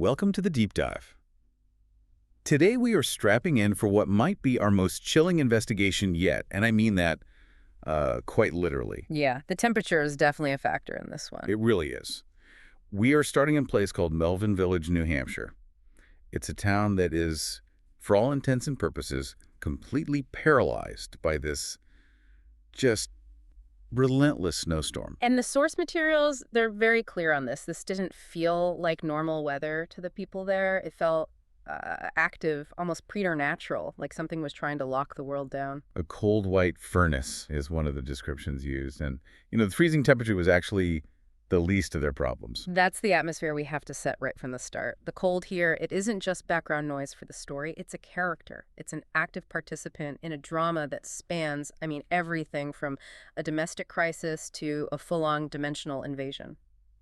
welcome to the deep dive. Today we are strapping in for what might be our most chilling investigation yet, and I mean that quite literally. Yeah, the temperature is definitely a factor in this one. It really is. We are starting in a place called Melvin Village, New Hampshire. It's a town that is, for all intents and purposes, completely paralyzed by this just relentless snowstorm. And the source materials, they're very clear on this. This didn't feel like normal weather to the people there. It felt active, almost preternatural, like something was trying to lock the world down. A cold white furnace is one of the descriptions used. And, the freezing temperature was actually the least of their problems. That's the atmosphere we have to set right from the start. The cold here, it isn't just background noise for the story. It's a character. It's an active participant in a drama that spans, everything from a domestic crisis to a full-on dimensional invasion.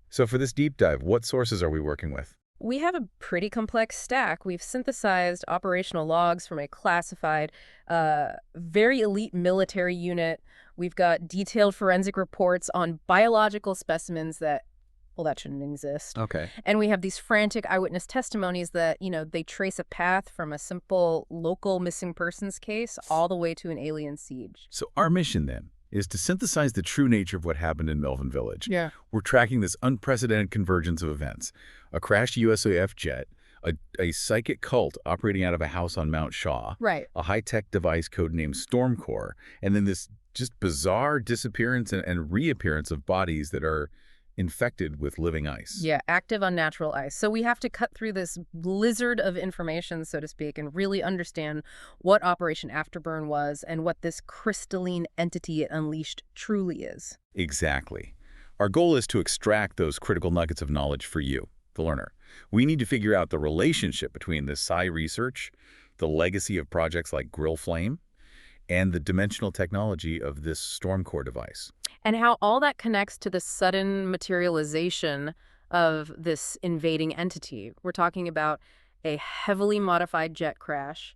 So for this deep dive, what sources are we working with? We have a pretty complex stack. We've synthesized operational logs from a classified, very elite military unit. We've got detailed forensic reports on biological specimens that shouldn't exist. Okay. And we have these frantic eyewitness testimonies that, they trace a path from a simple local missing persons case all the way to an alien siege. So our mission then is to synthesize the true nature of what happened in Melvin Village. Yeah. We're tracking this unprecedented convergence of events. A crashed USAF jet, a psychic cult operating out of a house on Mount Shaw, Right. a high-tech device codenamed Stormcore, and then this just bizarre disappearance and reappearance of bodies that are infected with living ice. Yeah, active unnatural ice. So we have to cut through this blizzard of information, so to speak, and really understand what Operation Afterburn was and what this crystalline entity it unleashed truly is. Exactly. Our goal is to extract those critical nuggets of knowledge for you, the learner. We need to figure out the relationship between the psi research, the legacy of projects like Grill Flame, and the dimensional technology of this Stormcore device. And how all that connects to the sudden materialization of this invading entity. We're talking about a heavily modified jet crash,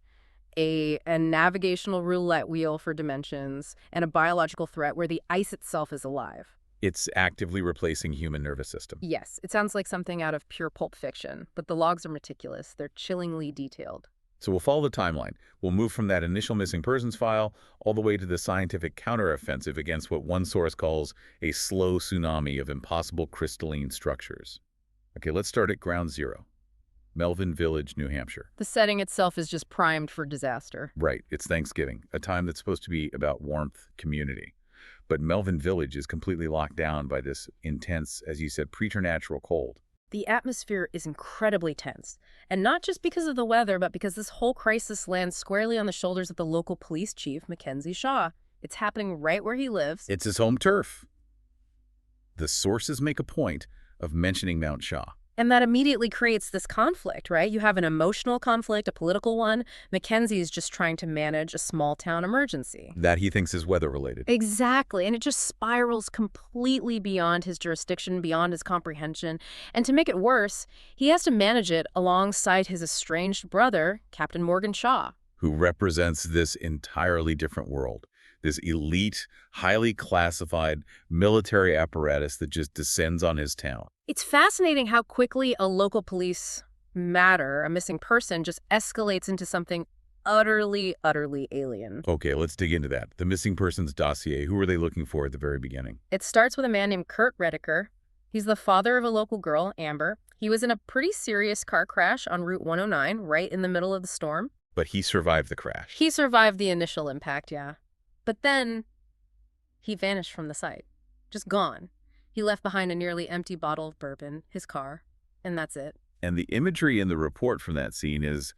a navigational roulette wheel for dimensions, and a biological threat where the ice itself is alive. It's actively replacing human nervous system. Yes, it sounds like something out of pure pulp fiction, but the logs are meticulous. They're chillingly detailed. So we'll follow the timeline. We'll move from that initial missing persons file all the way to the scientific counteroffensive against what one source calls a slow tsunami of impossible crystalline structures. Okay, let's start at ground zero. Melvin Village, New Hampshire. The setting itself is just primed for disaster. Right, it's Thanksgiving, a time that's supposed to be about warmth, community. But Melvin Village is completely locked down by this intense, as you said, preternatural cold. The atmosphere is incredibly tense, and not just because of the weather, but because this whole crisis lands squarely on the shoulders of the local police chief, Mackenzie Shaw. It's happening right where he lives. It's his home turf. The sources make a point of mentioning Mount Shaw. And that immediately creates this conflict, right? You have an emotional conflict, a political one. Mackenzie is just trying to manage a small-town emergency. That he thinks is weather-related. Exactly, and it just spirals completely beyond his jurisdiction, beyond his comprehension. And to make it worse, he has to manage it alongside his estranged brother, Captain Morgan Shaw. Who represents this entirely different world. This elite, highly classified military apparatus that just descends on his town. It's fascinating how quickly a local police matter, a missing person, just escalates into something utterly alien. Okay, let's dig into that. The missing persons dossier, who were they looking for at the very beginning? It starts with a man named Kurt Redeker. He's the father of a local girl, Amber. He was in a pretty serious car crash on Route 109, right in the middle of the storm. But he survived the crash. He survived the initial impact, yeah. But then he vanished from the site. Just gone. He left behind a nearly empty bottle of bourbon, his car, and that's it. And the imagery in the report from that scene is,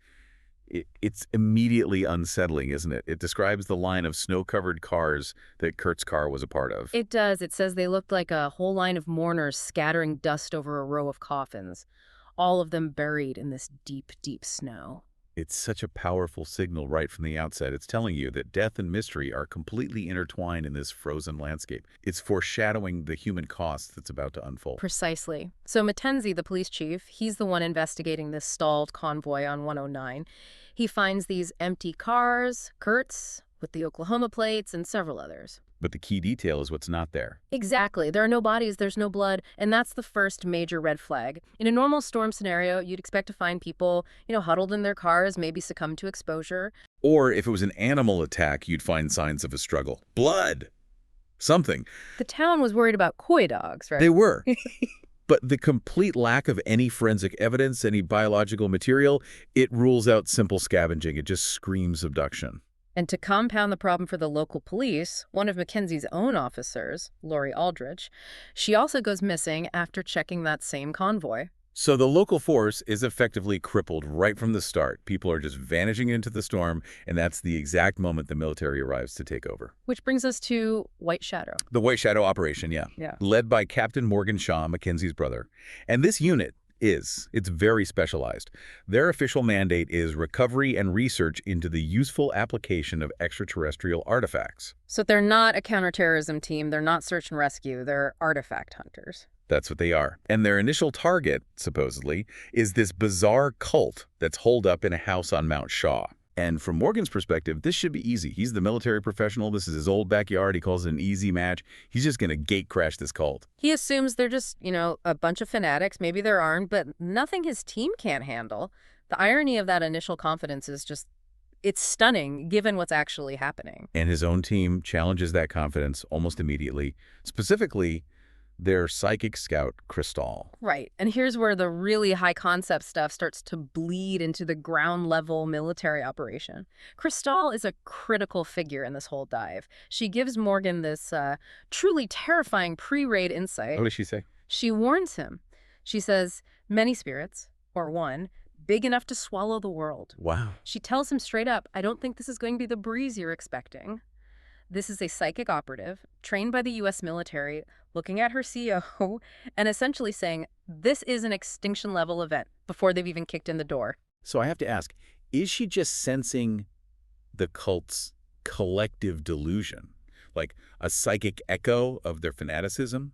it's immediately unsettling, isn't it? It describes the line of snow-covered cars that Kurt's car was a part of. It does. It says they looked like a whole line of mourners scattering dust over a row of coffins, all of them buried in this deep snow. It's such a powerful signal right from the outset. It's telling you that death and mystery are completely intertwined in this frozen landscape. It's foreshadowing the human cost that's about to unfold. Precisely. So Mackenzie, the police chief, he's the one investigating this stalled convoy on 109. He finds these empty cars, Kurt's, with the Oklahoma plates, and several others. But the key detail is what's not there. Exactly. There are no bodies, there's no blood, and that's the first major red flag. In a normal storm scenario, you'd expect to find people, huddled in their cars, maybe succumb to exposure. Or if it was an animal attack, you'd find signs of a struggle. Blood! Something. The town was worried about coy dogs, right? They were. But the complete lack of any forensic evidence, any biological material, it rules out simple scavenging. It just screams abduction. And to compound the problem for the local police, one of Mackenzie's own officers, Lori Aldrich, she also goes missing after checking that same convoy. So the local force is effectively crippled right from the start. People are just vanishing into the storm, and that's the exact moment the military arrives to take over. Which brings us to White Shadow. The White Shadow operation, yeah. Led by Captain Morgan Shaw, Mackenzie's brother. And this unit it's very specialized. Their official mandate is recovery and research into the useful application of extraterrestrial artifacts. So they're not a counterterrorism team, they're not search and rescue, they're artifact hunters. That's what they are. And their initial target, supposedly, is this bizarre cult that's holed up in a house on Mount Shaw. And from Morgan's perspective, this should be easy. He's the military professional. This is his old backyard. He calls it an easy match. He's just going to gate crash this cult. He assumes they're just, a bunch of fanatics. Maybe they're armed, but nothing his team can't handle. The irony of that initial confidence is just, it's stunning given what's actually happening. And his own team challenges that confidence almost immediately. Specifically, their psychic scout, Kristal. Right. And here's where the really high concept stuff starts to bleed into the ground level military operation. Kristal is a critical figure in this whole dive. She gives Morgan this truly terrifying pre-raid insight. What does she say? She warns him. She says, many spirits, or one, big enough to swallow the world. Wow. She tells him straight up, I don't think this is going to be the breeze you're expecting. This is a psychic operative, trained by the U.S. military, looking at her CO and essentially saying, this is an extinction-level event before they've even kicked in the door. So I have to ask, is she just sensing the cult's collective delusion, like a psychic echo of their fanaticism?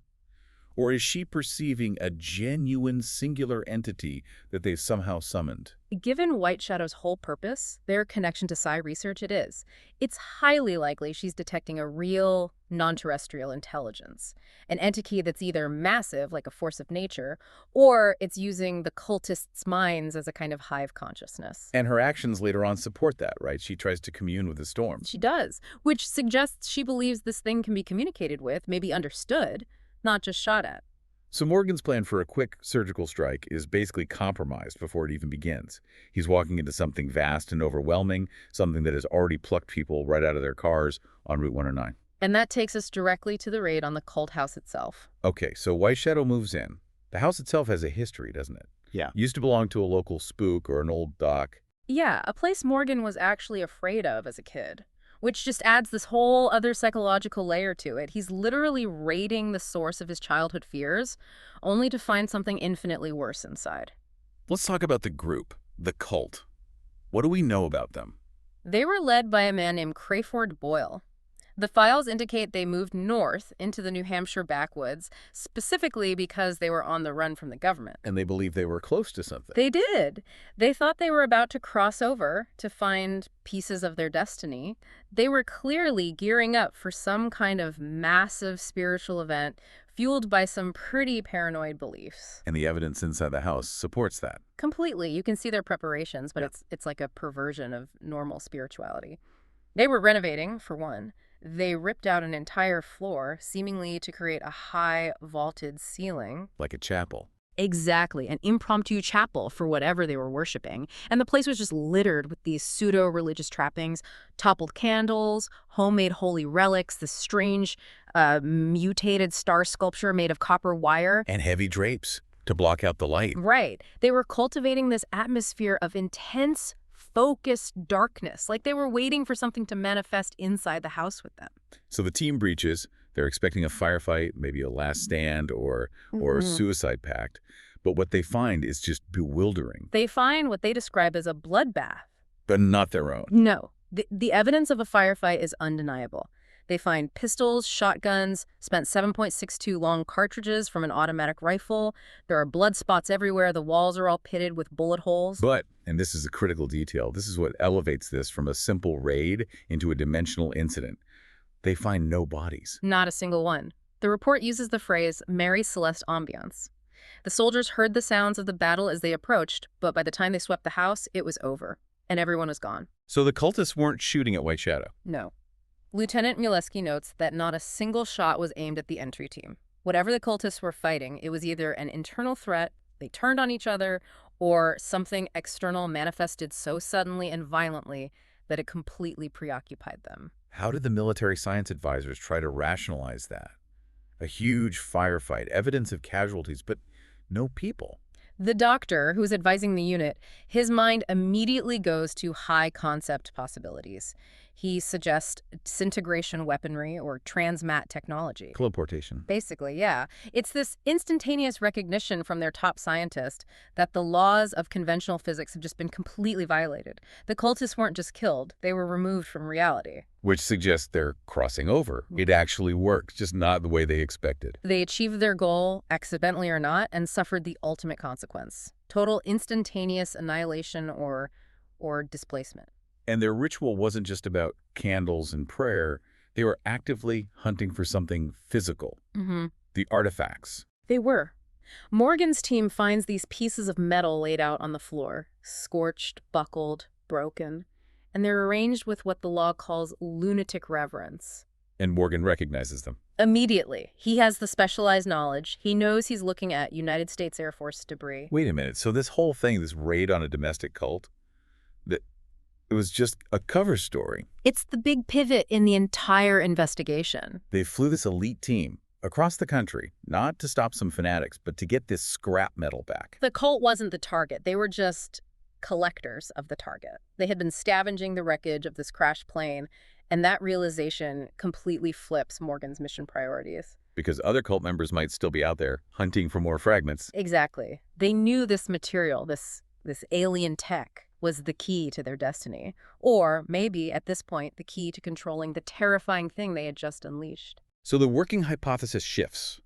Or is she perceiving a genuine singular entity that they've somehow summoned? Given White Shadow's whole purpose, their connection to psi research, it is. It's highly likely she's detecting a real, non-terrestrial intelligence. An entity that's either massive, like a force of nature, or it's using the cultists' minds as a kind of hive consciousness. And her actions later on support that, right? She tries to commune with the storm. She does, which suggests she believes this thing can be communicated with, maybe understood, not just shot at. So Morgan's plan for a quick surgical strike is basically compromised before it even begins. He's walking into something vast and overwhelming, something that has already plucked people right out of their cars on Route 109. And that takes us directly to the raid on the cult house itself. Okay, so White Shadow moves in. The house itself has a history, doesn't it? Yeah. Used to belong to a local spook or an old dock. Yeah, a place Morgan was actually afraid of as a kid, which just adds this whole other psychological layer to it. He's literally raiding the source of his childhood fears, only to find something infinitely worse inside. Let's talk about the group, the cult. What do we know about them? They were led by a man named Crayford Boyle. The files indicate they moved north into the New Hampshire backwoods, specifically because they were on the run from the government. And they believe they were close to something. They did. They thought they were about to cross over to find pieces of their destiny. They were clearly gearing up for some kind of massive spiritual event fueled by some pretty paranoid beliefs. And the evidence inside the house supports that. Completely. You can see their preparations, but it's like a perversion of normal spirituality. They were renovating, for one. They ripped out an entire floor, seemingly to create a high, vaulted ceiling. Like a chapel. Exactly, an impromptu chapel for whatever they were worshiping. And the place was just littered with these pseudo-religious trappings, toppled candles, homemade holy relics, this strange, mutated star sculpture made of copper wire. And heavy drapes to block out the light. Right. They were cultivating this atmosphere of intense, focused darkness, like they were waiting for something to manifest inside the house with them. So the team breaches. They're expecting a firefight, maybe a last stand or a suicide pact. But what they find is just bewildering. They find what they describe as a bloodbath. But not their own. No. The evidence of a firefight is undeniable. They find pistols, shotguns, spent 7.62 long cartridges from an automatic rifle. There are blood spots everywhere. The walls are all pitted with bullet holes. But, and this is a critical detail, this is what elevates this from a simple raid into a dimensional incident. They find no bodies. Not a single one. The report uses the phrase Mary Celeste ambiance. The soldiers heard the sounds of the battle as they approached, but by the time they swept the house, it was over, and everyone was gone. So the cultists weren't shooting at White Shadow. No. Lieutenant Mileski notes that not a single shot was aimed at the entry team. Whatever the cultists were fighting, it was either an internal threat, they turned on each other, or something external manifested so suddenly and violently that it completely preoccupied them. How did the military science advisors try to rationalize that? A huge firefight, evidence of casualties, but no people. The doctor, who's advising the unit, his mind immediately goes to high-concept possibilities. He suggests disintegration weaponry or transmat technology. Teleportation. Basically, yeah. It's this instantaneous recognition from their top scientist that the laws of conventional physics have just been completely violated. The cultists weren't just killed, they were removed from reality. Which suggests they're crossing over. It actually worked, just not the way they expected. They achieved their goal, accidentally or not, and suffered the ultimate consequence. Total instantaneous annihilation or displacement. And their ritual wasn't just about candles and prayer. They were actively hunting for something physical. The artifacts. They were. Morgan's team finds these pieces of metal laid out on the floor, scorched, buckled, broken, and they're arranged with what the law calls lunatic reverence. And Morgan recognizes them. Immediately. He has the specialized knowledge. He knows he's looking at United States Air Force debris. Wait a minute. So this whole thing, this raid on a domestic cult, it was just a cover story. It's the big pivot in the entire investigation. They flew this elite team across the country, not to stop some fanatics, but to get this scrap metal back. The cult wasn't the target. They were just collectors of the target. They had been scavenging the wreckage of this crashed plane, and that realization completely flips Morgan's mission priorities. Because other cult members might still be out there hunting for more fragments. Exactly. They knew this material, this alien tech, was the key to their destiny. Or maybe, at this point, the key to controlling the terrifying thing they had just unleashed. So the working hypothesis shifts.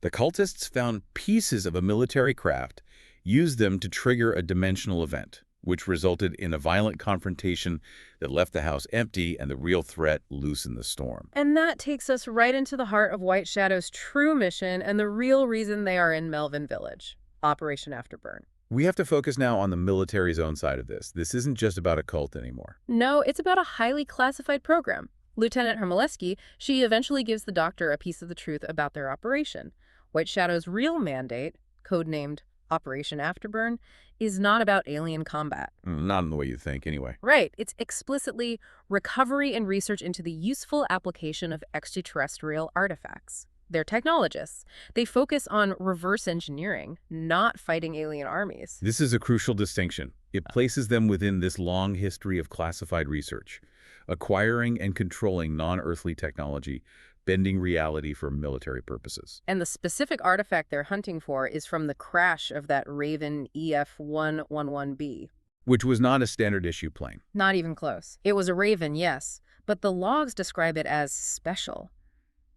The cultists found pieces of a military craft, used them to trigger a dimensional event, which resulted in a violent confrontation that left the house empty and the real threat loose in the storm. And that takes us right into the heart of White Shadow's true mission and the real reason they are in Melvin Village, Operation Afterburn. We have to focus now on the military's own side of this. This isn't just about a cult anymore. No, it's about a highly classified program. Lieutenant Hermileski, she eventually gives the doctor a piece of the truth about their operation. White Shadow's real mandate, codenamed Operation Afterburn, is not about alien combat. Not in the way you think, anyway. Right. It's explicitly recovery and research into the useful application of extraterrestrial artifacts. They're technologists. They focus on reverse engineering, not fighting alien armies. This is a crucial distinction. It places them within this long history of classified research, acquiring and controlling non-earthly technology, bending reality for military purposes. And the specific artifact they're hunting for is from the crash of that Raven EF-111B. Which was not a standard issue plane. Not even close. It was a Raven, yes, but the logs describe it as special.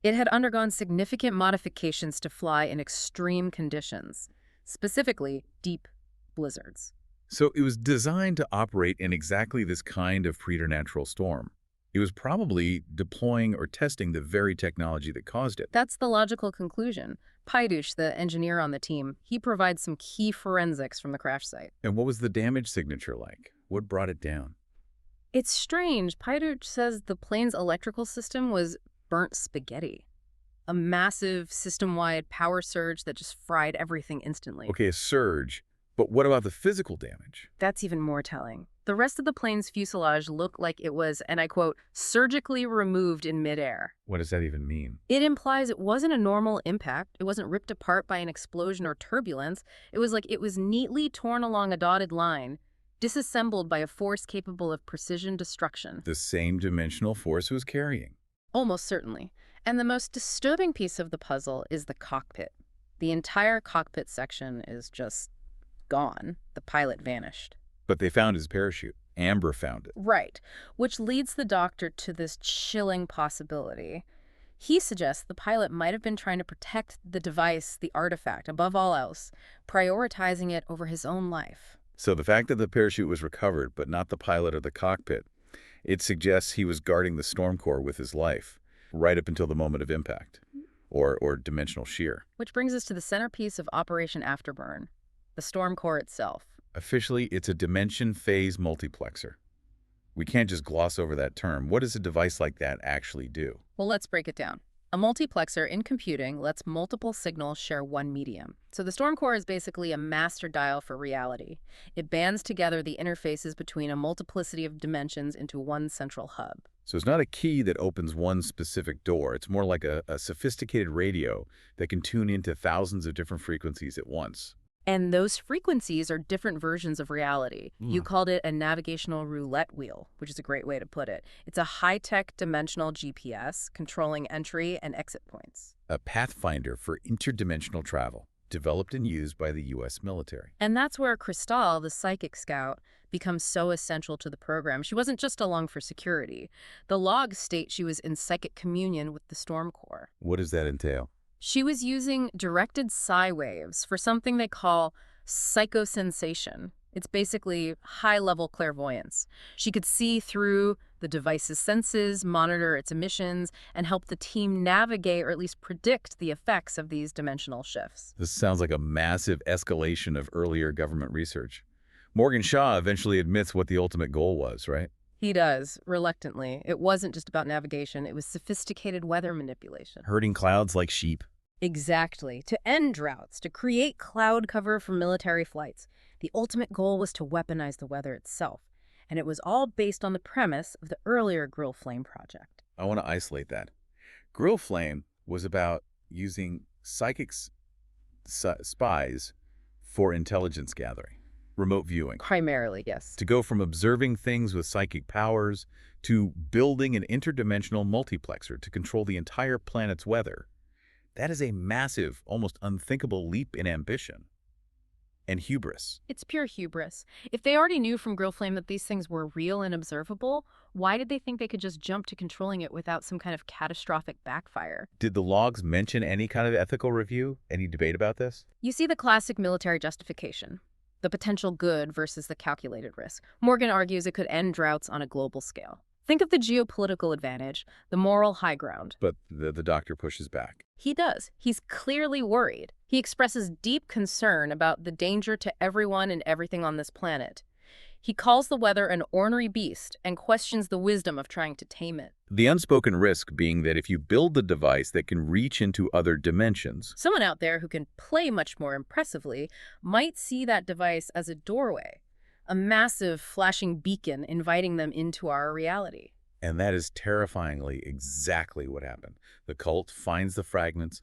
It had undergone significant modifications to fly in extreme conditions, specifically deep blizzards. So it was designed to operate in exactly this kind of preternatural storm. It was probably deploying or testing the very technology that caused it. That's the logical conclusion. Paidush, the engineer on the team, he provides some key forensics from the crash site. And what was the damage signature like? What brought it down? It's strange. Paidush says the plane's electrical system was burnt spaghetti. A massive system-wide power surge that just fried everything instantly. Okay, a surge. But what about the physical damage? That's even more telling. The rest of the plane's fuselage looked like it was, and I quote, surgically removed in midair. What does that even mean? It implies it wasn't a normal impact. It wasn't ripped apart by an explosion or turbulence. It was like it was neatly torn along a dotted line, disassembled by a force capable of precision destruction. The same dimensional force it was carrying. Almost certainly. And the most disturbing piece of the puzzle is the cockpit. The entire cockpit section is just gone. The pilot vanished. But they found his parachute. Amber found it. Right, which leads the doctor to this chilling possibility. He suggests the pilot might have been trying to protect the device, the artifact, above all else, prioritizing it over his own life. So the fact that the parachute was recovered, but not the pilot or the cockpit, it suggests he was guarding the Stormcore with his life. right up until the moment of impact, or dimensional shear. Which brings us to the centerpiece of Operation Afterburn, the Stormcore itself. Officially, it's a dimension phase multiplexer. We can't just gloss over that term. What does a device like that actually do? Well, let's break it down. A multiplexer in computing lets multiple signals share one medium. So the Stormcore is basically a master dial for reality. It bands together the interfaces between a multiplicity of dimensions into one central hub. So it's not a key that opens one specific door. It's more like a sophisticated radio that can tune into thousands of different frequencies at once. And those frequencies are different versions of reality. You called it a navigational roulette wheel, which is a great way to put it. It's a high-tech dimensional GPS controlling entry and exit points. A pathfinder for interdimensional travel, developed and used by the U.S. military. And that's where Kristal, the psychic scout, becomes so essential to the program. She wasn't just along for security. The logs state she was in psychic communion with the Stormcore. What does that entail? She was using directed psi waves for something they call psychosensation. It's basically high-level clairvoyance. She could see through the device's senses, monitor its emissions, and help the team navigate or at least predict the effects of these dimensional shifts. This sounds like a massive escalation of earlier government research. Morgan Shaw eventually admits what the ultimate goal was, right? He does, reluctantly. It wasn't just about navigation. It was sophisticated weather manipulation. Herding clouds like sheep. Exactly. To end droughts, to create cloud cover for military flights. The ultimate goal was to weaponize the weather itself. And it was all based on the premise of the earlier Grill Flame project. I want to isolate that. Grill Flame was about using psychic spies for intelligence gathering. Remote viewing. Primarily, yes. To go from observing things with psychic powers to building an interdimensional multiplexer to control the entire planet's weather. That is a massive, almost unthinkable leap in ambition. And hubris. It's pure hubris. If they already knew from Grill Flame that these things were real and observable, why did they think they could just jump to controlling it without some kind of catastrophic backfire? Did the logs mention any kind of ethical review? Any debate about this? You see the classic military justification. The potential good versus the calculated risk. Morgan argues it could end droughts on a global scale. Think of the geopolitical advantage, the moral high ground. But the doctor pushes back. He does. He's clearly worried. He expresses deep concern about the danger to everyone and everything on this planet. He calls the weather an ornery beast and questions the wisdom of trying to tame it. The unspoken risk being that if you build the device that can reach into other dimensions, someone out there who can play much more impressively might see that device as a doorway, a massive flashing beacon inviting them into our reality. And that is terrifyingly exactly what happened. The cult finds the fragments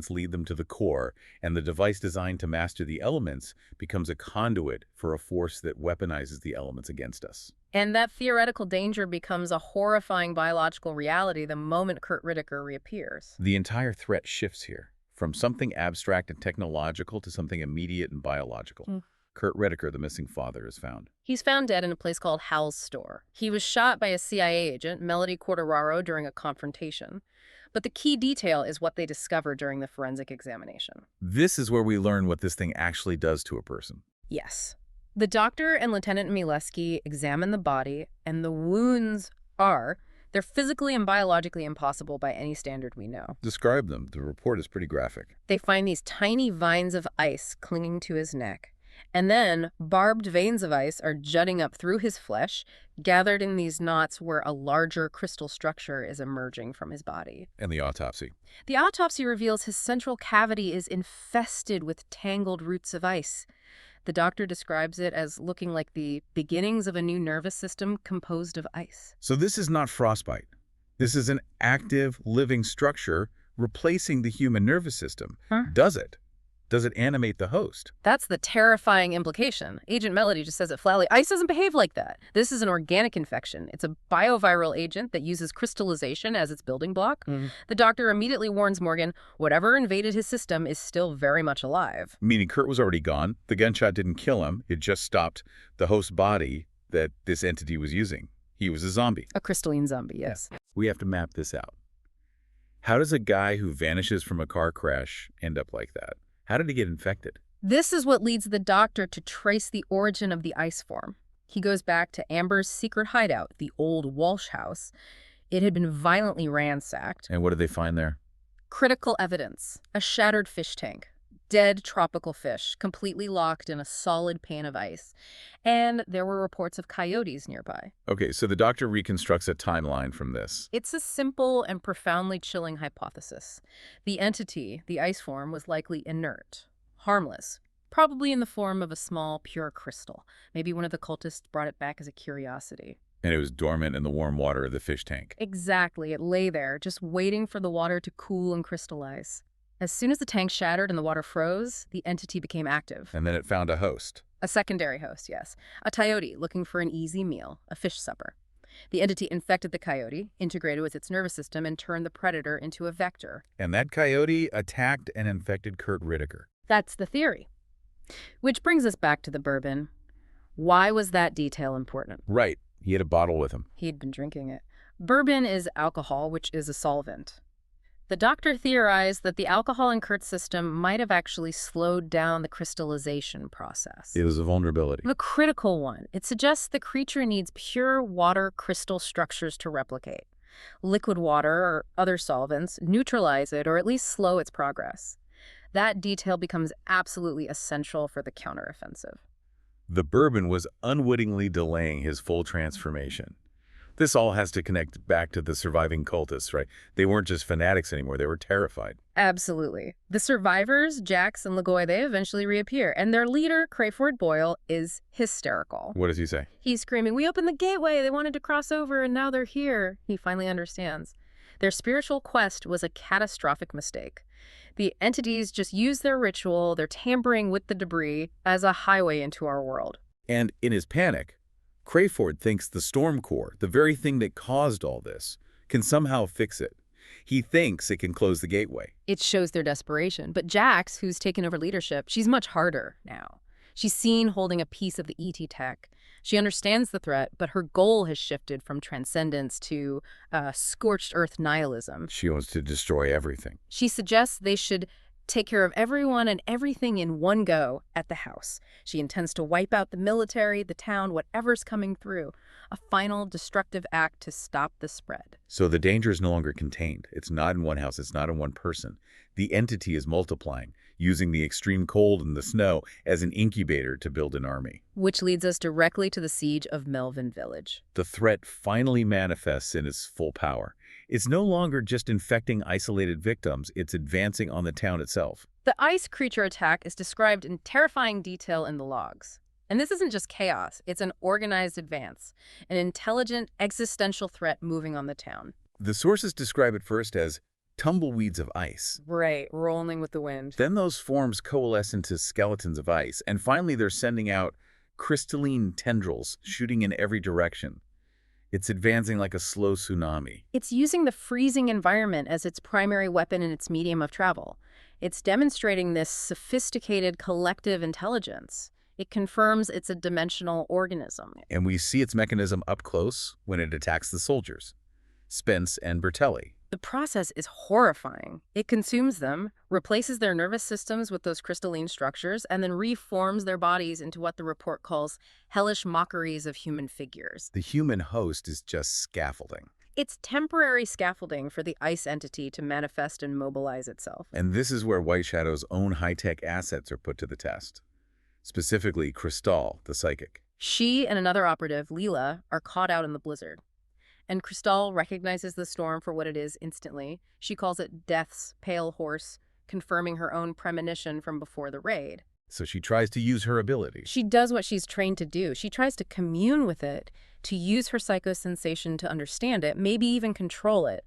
lead them to the core, and the device designed to master the elements becomes a conduit for a force that weaponizes the elements against us. And that theoretical danger becomes a horrifying biological reality the moment Kurt Riddicker reappears. The entire threat shifts here, from something abstract and technological to something immediate and biological. Kurt Riddicker, the missing father, is found. He's found dead in a place called Hal's Store. He was shot by a CIA agent, Melody Corderaro, during a confrontation. But the key detail is what they discovered during the forensic examination. This is where we learn what this thing actually does to a person. Yes. The doctor and Lieutenant Mileski examine the body, and the wounds they're physically and biologically impossible by any standard we know. Describe them. The report is pretty graphic. They find these tiny vines of ice clinging to his neck. And then barbed veins of ice are jutting up through his flesh, gathered in these knots where a larger crystal structure is emerging from his body. And the autopsy? The autopsy reveals his central cavity is infested with tangled roots of ice. The doctor describes it as looking like the beginnings of a new nervous system composed of ice. So this is not frostbite. This is an active, living structure replacing the human nervous system. Does it? Does it animate the host? That's the terrifying implication. Agent Melody just says it flatly. Ice doesn't behave like that. This is an organic infection. It's a bioviral agent that uses crystallization as its building block. The doctor immediately warns Morgan, whatever invaded his system is still very much alive. Meaning Kurt was already gone. The gunshot didn't kill him. It just stopped the host body that this entity was using. He was a zombie. A crystalline zombie, yes. We have to map this out. How does a guy who vanishes from a car crash end up like that? How did he get infected? This is what leads the doctor to trace the origin of the ice form. He goes back to Amber's secret hideout, the old Walsh house. It had been violently ransacked. And what did they find there? Critical evidence: a shattered fish tank, dead tropical fish, completely locked in a solid pan of ice. And there were reports of coyotes nearby. Okay, so the doctor reconstructs a timeline from this. It's a simple and profoundly chilling hypothesis. The entity, the ice form, was likely inert, harmless, probably in the form of a small, pure crystal. Maybe one of the cultists brought it back as a curiosity. And it was dormant in the warm water of the fish tank. Exactly. It lay there, just waiting for the water to cool and crystallize. As soon as the tank shattered and the water froze, the entity became active. And then it found a host. A secondary host, yes. A coyote looking for an easy meal, a fish supper. The entity infected the coyote, integrated with its nervous system, and turned the predator into a vector. And that coyote attacked and infected Kurt Riddicker. That's the theory. Which brings us back to the bourbon. Why was that detail important? Right. He had a bottle with him. He'd been drinking it. Bourbon is alcohol, which is a solvent. The doctor theorized that the alcohol in Kurt's system might have actually slowed down the crystallization process. It was a vulnerability. A critical one. It suggests the creature needs pure water crystal structures to replicate. Liquid water or other solvents neutralize it or at least slow its progress. That detail becomes absolutely essential for the counteroffensive. The bourbon was unwittingly delaying his full transformation. This all has to connect back to the surviving cultists, right? They weren't just fanatics anymore. They were terrified. Absolutely. The survivors, Jax and Lagoy, they eventually reappear, and their leader, Crayford Boyle, is hysterical. What does he say? He's screaming, "We opened the gateway! They wanted to cross over, and now they're here!" He finally understands. Their spiritual quest was a catastrophic mistake. The entities just used their ritual, their tampering with the debris, as a highway into our world. And in his panic, Crayford thinks the Stormcore, the very thing that caused all this, can somehow fix it. He thinks it can close the gateway. It shows their desperation. But Jax, who's taken over leadership, she's much harder now. She's seen holding a piece of the ET tech. She understands the threat, but her goal has shifted from transcendence to scorched earth nihilism. She wants to destroy everything. She suggests they should take care of everyone and everything in one go at the house. She intends to wipe out the military, the town, whatever's coming through. A final destructive act to stop the spread. So the danger is no longer contained. It's not in one house. It's not in one person. The entity is multiplying, using the extreme cold and the snow as an incubator to build an army. Which leads us directly to the siege of Melvin Village. The threat finally manifests in its full power. It's no longer just infecting isolated victims, it's advancing on the town itself. The ice creature attack is described in terrifying detail in the logs. And this isn't just chaos, it's an organized advance, an intelligent, existential threat moving on the town. The sources describe it first as tumbleweeds of ice. Right, rolling with the wind. Then those forms coalesce into skeletons of ice, and finally they're sending out crystalline tendrils shooting in every direction. It's advancing like a slow tsunami. It's using the freezing environment as its primary weapon and its medium of travel. It's demonstrating this sophisticated collective intelligence. It confirms it's a dimensional organism. And we see its mechanism up close when it attacks the soldiers, Spence and Bertelli. The process is horrifying. It consumes them, replaces their nervous systems with those crystalline structures, and then reforms their bodies into what the report calls hellish mockeries of human figures. The human host is just scaffolding. It's temporary scaffolding for the ice entity to manifest and mobilize itself. And this is where White Shadow's own high-tech assets are put to the test. Specifically, Kristal, the psychic. She and another operative, Leela, are caught out in the blizzard. And Kristal recognizes the storm for what it is instantly. She calls it Death's pale horse, confirming her own premonition from before the raid. So she tries to use her ability. She does what she's trained to do. She tries to commune with it, to use her psychosensation to understand it, maybe even control it.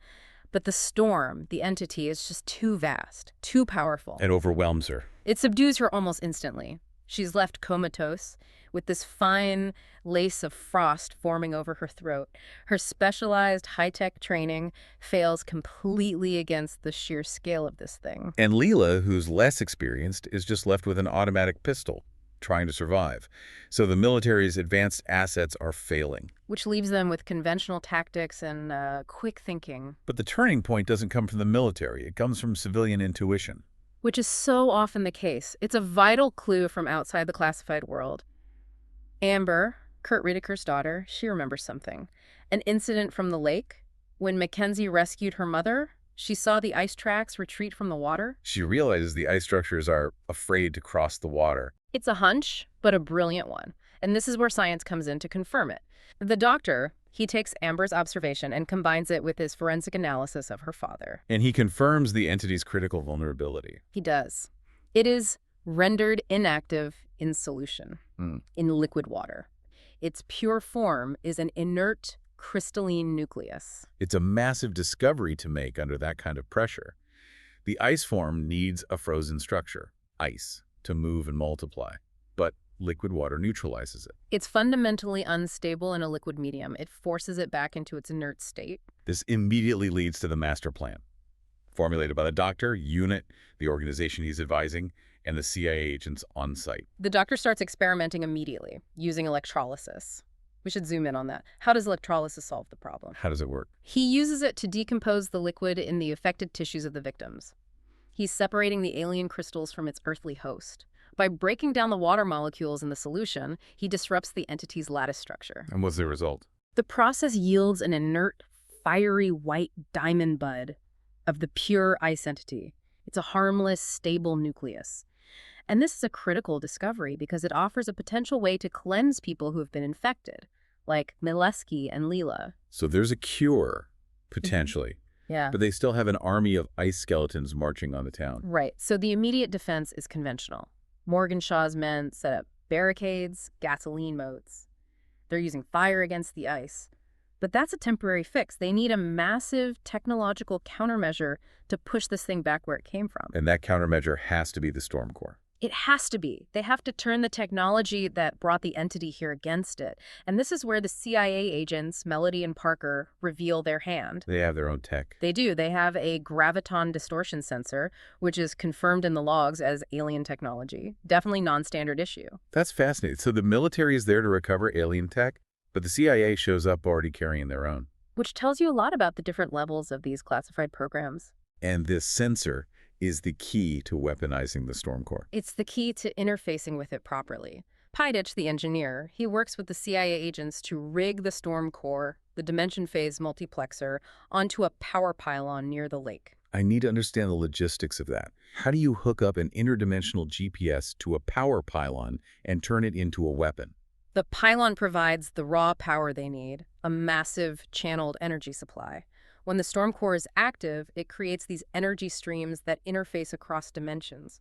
But the storm, the entity, is just too vast, too powerful. It overwhelms her. It subdues her almost instantly. She's left comatose, with this fine lace of frost forming over her throat. Her specialized high-tech training fails completely against the sheer scale of this thing. And Leela, who's less experienced, is just left with an automatic pistol, trying to survive. So the military's advanced assets are failing. Which leaves them with conventional tactics and quick thinking. But the turning point doesn't come from the military. It comes from civilian intuition. Which is so often the case. It's a vital clue from outside the classified world. Amber, Kurt Ridicker's daughter, she remembers something. An incident from the lake When Mackenzie rescued her mother, she saw the ice tracks retreat from the water. She realizes the ice structures are afraid to cross the water. It's a hunch, but a brilliant one. And this is where science comes in to confirm it. The doctor, he takes Amber's observation and combines it with his forensic analysis of her father. And he confirms the entity's critical vulnerability. He does. It is rendered inactive in solution, in liquid water. Its pure form is an inert, crystalline nucleus. It's a massive discovery to make under that kind of pressure. The ice form needs a frozen structure, ice, to move and multiply. But liquid water neutralizes it. It's fundamentally unstable in a liquid medium. It forces it back into its inert state. This immediately leads to the master plan, formulated by the doctor, unit, the organization he's advising, and the CIA agents on site. The doctor starts experimenting immediately, using electrolysis. We should zoom in on that. How does electrolysis solve the problem? How does it work? He uses it to decompose the liquid in the affected tissues of the victims. He's separating the alien crystals from its earthly host. By breaking down the water molecules in the solution, he disrupts the entity's lattice structure. And what's the result? The process yields an inert, fiery white diamond bud of the pure ice entity. It's a harmless, stable nucleus. And this is a critical discovery because it offers a potential way to cleanse people who have been infected, like Mileski and Leela. So there's a cure, potentially. Yeah. But they still have an army of ice skeletons marching on the town. Right. So the immediate defense is conventional. Morgan Shaw's men set up barricades, gasoline moats. They're using fire against the ice. But that's a temporary fix. They need a massive technological countermeasure to push this thing back where it came from. And that countermeasure has to be the Stormcore. It has to be. They have to turn the technology that brought the entity here against it. And this is where the CIA agents, Melody and Parker, reveal their hand. They have their own tech. They do. They have a graviton distortion sensor, which is confirmed in the logs as alien technology. Definitely non-standard issue. That's fascinating. So the military is there to recover alien tech, but the CIA shows up already carrying their own. Which tells you a lot about the different levels of these classified programs. And this sensor is the key to weaponizing the Stormcore. It's the key to interfacing with it properly. Pyditch, the engineer, he works with the CIA agents to rig the Stormcore, the dimension phase multiplexer, onto a power pylon near the lake. I need to understand the logistics of that. How do you hook up an interdimensional GPS to a power pylon and turn it into a weapon? The pylon provides the raw power they need, a massive channeled energy supply. When the Stormcore is active, it creates these energy streams that interface across dimensions.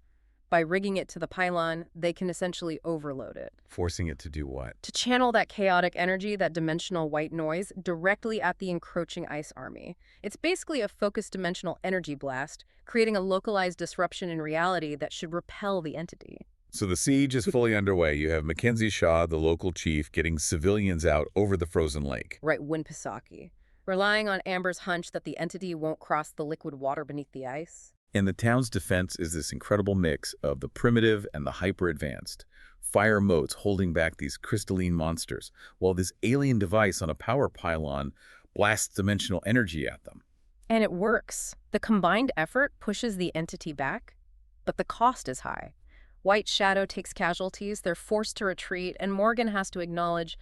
By rigging it to the pylon, they can essentially overload it. Forcing it to do what? To channel that chaotic energy, that dimensional white noise, directly at the encroaching ice army. It's basically a focused dimensional energy blast, creating a localized disruption in reality that should repel the entity. So the siege is fully underway. You have Mackenzie Shaw, the local chief, getting civilians out over the frozen lake. Right, Winpisaki. Relying on Amber's hunch that the entity won't cross the liquid water beneath the ice. And the town's defense is this incredible mix of the primitive and the hyper-advanced. Fire moats holding back these crystalline monsters, while this alien device on a power pylon blasts dimensional energy at them. And it works. The combined effort pushes the entity back, but the cost is high. White Shadow takes casualties, they're forced to retreat, and Morgan has to acknowledge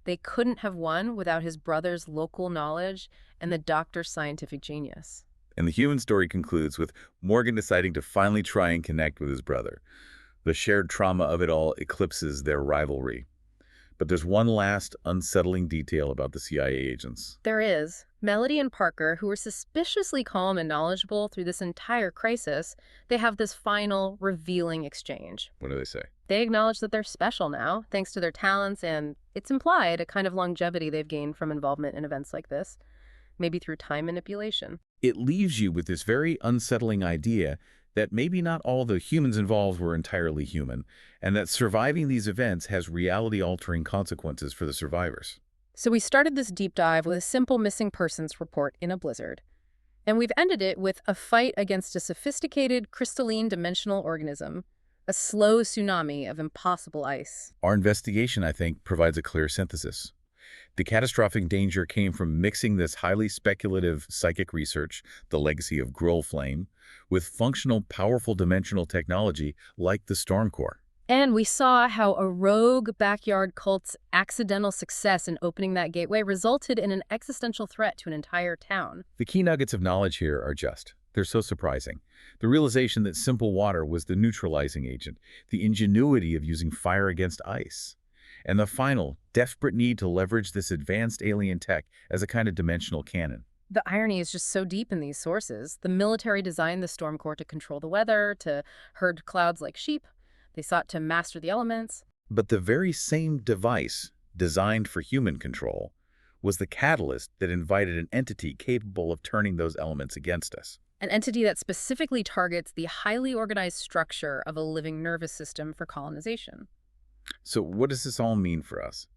they couldn't have won without his brother's local knowledge and the doctor's scientific genius. And the human story concludes with Morgan deciding to finally try and connect with his brother. The shared trauma of it all eclipses their rivalry. But there's one last unsettling detail about the CIA agents. There is. Melody and Parker, who were suspiciously calm and knowledgeable through this entire crisis, they have this final, revealing exchange. What do they say? They acknowledge that they're special now, thanks to their talents, and it's implied a kind of longevity they've gained from involvement in events like this, maybe through time manipulation. It leaves you with this very unsettling idea that maybe not all the humans involved were entirely human, and that surviving these events has reality-altering consequences for the survivors. So we started this deep dive with a simple missing persons report in a blizzard. And we've ended it with a fight against a sophisticated crystalline dimensional organism, a slow tsunami of impossible ice. Our investigation, I think, provides a clear synthesis. The catastrophic danger came from mixing this highly speculative psychic research, the legacy of Grillflame, with functional, powerful dimensional technology like the Stormcore. And we saw how a rogue backyard cult's accidental success in opening that gateway resulted in an existential threat to an entire town. The key nuggets of knowledge here are they're so surprising. The realization that simple water was the neutralizing agent, the ingenuity of using fire against ice, and the final, desperate need to leverage this advanced alien tech as a kind of dimensional cannon. The irony is just so deep in these sources. The military designed the Stormcore to control the weather, to herd clouds like sheep. They sought to master the elements. But the very same device, designed for human control, was the catalyst that invited an entity capable of turning those elements against us. An entity that specifically targets the highly organized structure of a living nervous system for colonization. So what does this all mean for us?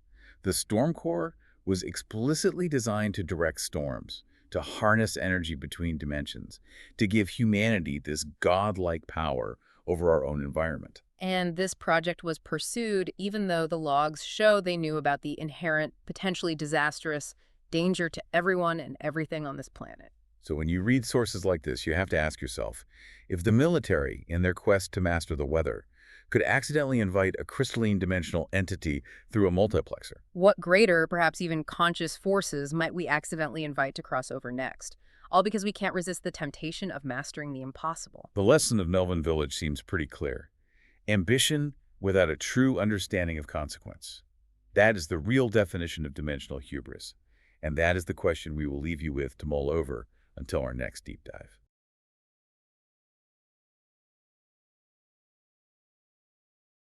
The Stormcore was explicitly designed to direct storms, to harness energy between dimensions, to give humanity this godlike power over our own environment. And this project was pursued even though the logs show they knew about the inherent, potentially disastrous danger to everyone and everything on this planet. So when you read sources like this, you have to ask yourself, if the military, in their quest to master the weather, could accidentally invite a crystalline dimensional entity through a multiplexer, What greater, perhaps even conscious forces might we accidentally invite to cross over next? All because we can't resist the temptation of mastering the impossible. the lesson of Melvin Village seems pretty clear. Ambition without a true understanding of consequence. That is the real definition of dimensional hubris. And that is the question we will leave you with to mull over until our next deep dive.